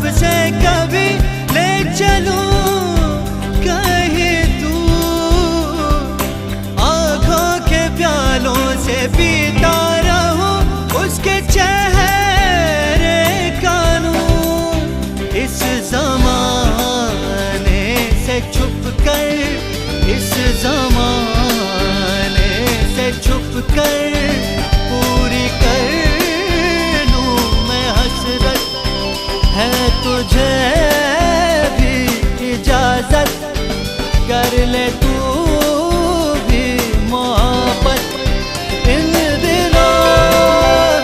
लब से कभी ले चलूं कहीं तू, आंखों के प्यालों से पीता रहूं उसके चेहरे का नूर। इस ज़माने से छुप कर, इस ज़माने से छुप कर पूरी कर लूं मैं हसरत, है तुझे भी इजाजत कर ले तू